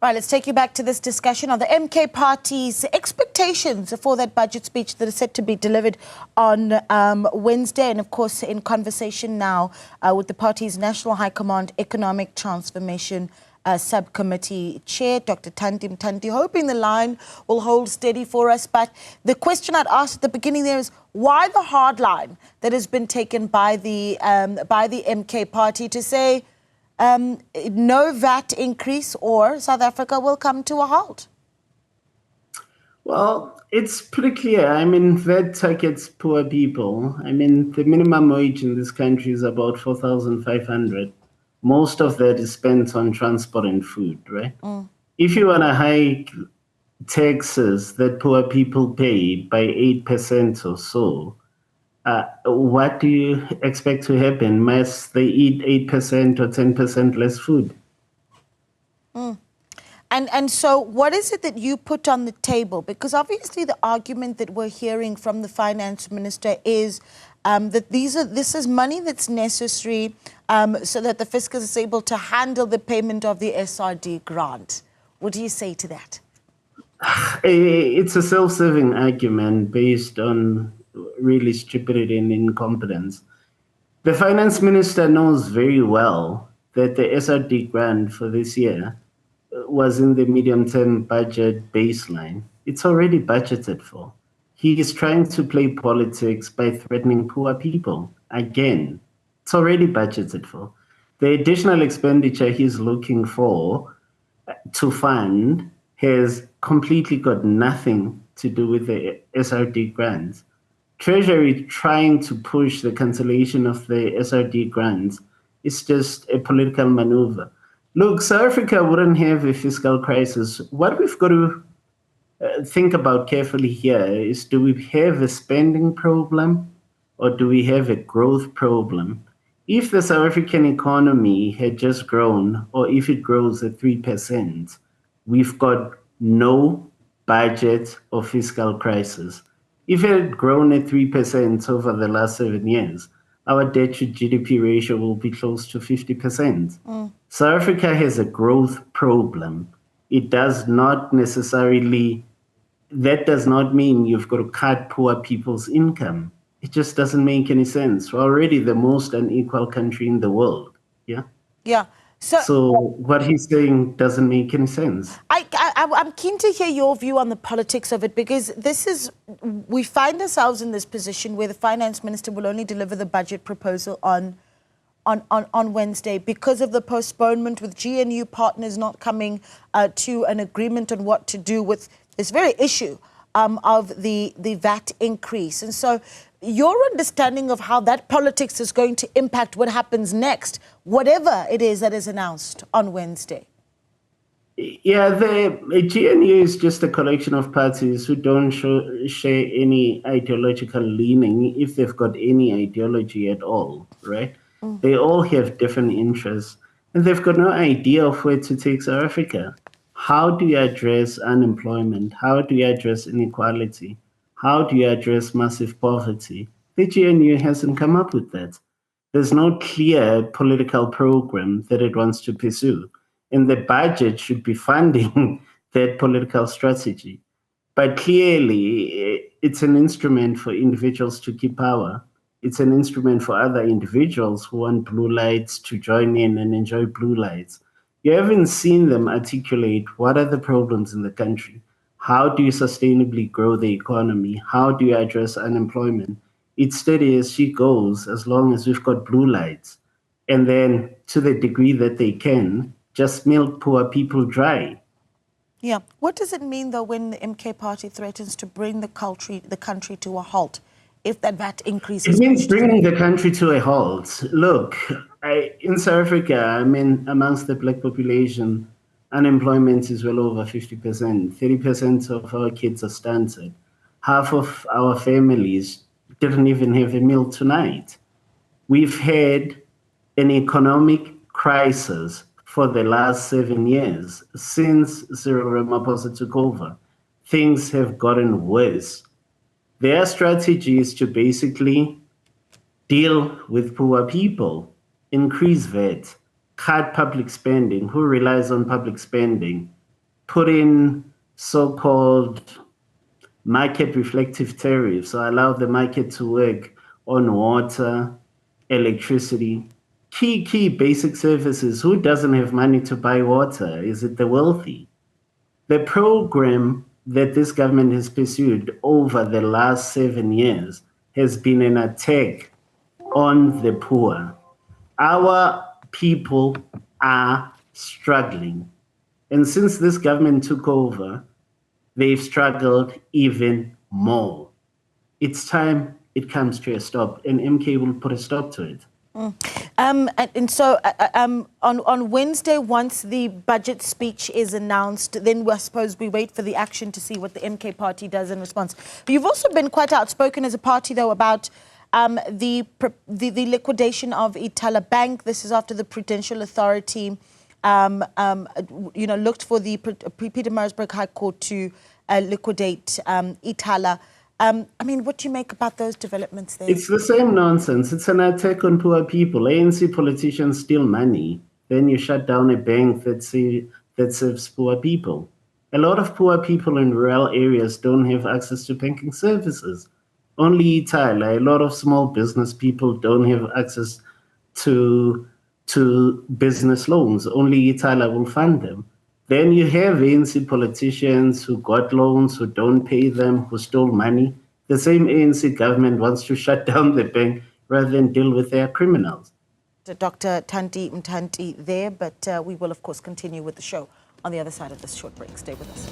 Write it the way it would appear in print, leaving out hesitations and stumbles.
Right, let's take you back to this discussion on the MK Party's expectations for that budget speech that is set to be delivered on Wednesday. And of course, in conversation now with the party's National High Command Economic Transformation Subcommittee Chair, Dr Thanti Mthanti, hoping the line will hold steady for us. But the question I'd asked at the beginning there is, why the hard line that has been taken by the MK Party to say, no VAT increase or South Africa will come to a halt? Well, it's pretty clear. I mean, VAT targets poor people. I mean, the minimum wage in this country is about 4,500. Most of that is spent on transport and food, right? If you want to hike taxes that poor people pay by 8% or so, what do you expect to happen? Must they eat 8% or 10% less food? And so what is it that you put on the table? Because obviously the argument that we're hearing from the Finance Minister is that this is money that's necessary so that the fiscus is able to handle the payment of the SRD grant. What do you say to that? It's a self-serving argument based on really stupidity and incompetence. The Finance Minister knows very well that the SRD grant for this year was in the medium-term budget baseline. It's already budgeted for. He is trying to play politics by threatening poor people. Again, it's already budgeted for. The additional expenditure he's looking for to fund has completely got nothing to do with the SRD grants. Treasury trying to push the cancellation of the SRD grants is just a political maneuver. Look, South Africa wouldn't have a fiscal crisis. What we've got to think about carefully here is, do we have a spending problem or do we have a growth problem? If the South African economy had just grown, or if it grows at 3%, we've got no budget or fiscal crisis. If it had grown at 3% over the last 7 years, our debt to GDP ratio will be close to 50%. South Africa has a growth problem. It does not necessarily, that does not mean you've got to cut poor people's income. It just doesn't make any sense. We're already the most unequal country in the world. Yeah? Yeah. So what he's saying doesn't make any sense. I'm keen to hear your view on the politics of it, because we find ourselves in this position where the Finance Minister will only deliver the budget proposal on Wednesday because of the postponement, with GNU partners not coming to an agreement on what to do with this very issue of the VAT increase. And so your understanding of how that politics is going to impact what happens next, whatever it is that is announced on Wednesday. Yeah, the GNU is just a collection of parties who don't share any ideological leaning, if they've got any ideology at all, right? They all have different interests, and they've got no idea of where to take South Africa. How do you address unemployment? How do you address inequality? How do you address massive poverty? The GNU hasn't come up with that. There's no clear political program that it wants to pursue. And the budget should be funding that political strategy. But clearly, it's an instrument for individuals to keep power. It's an instrument for other individuals who want blue lights to join in and enjoy blue lights. You haven't seen them articulate what are the problems in the country. How do you sustainably grow the economy? How do you address unemployment? It's steady as she goes, as long as we've got blue lights. And then, to the degree that they can, just milk poor people dry. Yeah. What does it mean, though, when the MK Party threatens to bring the country to a halt if that VAT increase is It means bringing the country to a halt. Look, in South Africa, I mean, amongst the black population, unemployment is well over 50%. 30% of our kids are stunted. Half of our families didn't even have a meal tonight. We've had an economic crisis for the last 7 years. Since Cyril Ramaphosa took over, things have gotten worse. Their strategy is to basically deal with poor people, increase VAT, cut public spending. Who relies on public spending? put in so-called market reflective tariffs, so allow the market to work on water, electricity, key basic services. Who doesn't have money to buy water? Is it the wealthy? The program that this government has pursued over the last 7 years has been an attack on the poor. Our people are struggling. And since this government took over, they've struggled even more. It's time it comes to a stop, and MK will put a stop to it. So on Wednesday, once the budget speech is announced, then I suppose we wait for the action to see what the MK party does in response. But you've also been quite outspoken as a party, though, about the liquidation of Ithala Bank. This is after the Prudential Authority looked for the Pietermaritzburg High Court to liquidate Ithala. What do you make about those developments there? It's the same nonsense. It's an attack on poor people. ANC politicians steal money. Then you shut down a bank that serves poor people. A lot of poor people in rural areas don't have access to banking services. Only Ithala, a lot of small business people don't have access to business loans. Only Ithala will fund them. Then you have ANC politicians who got loans, who don't pay them, who stole money. The same ANC government wants to shut down the bank rather than deal with their criminals. Dr. Thanti Mthanti there, but we will, of course, continue with the show on the other side of this short break. Stay with us.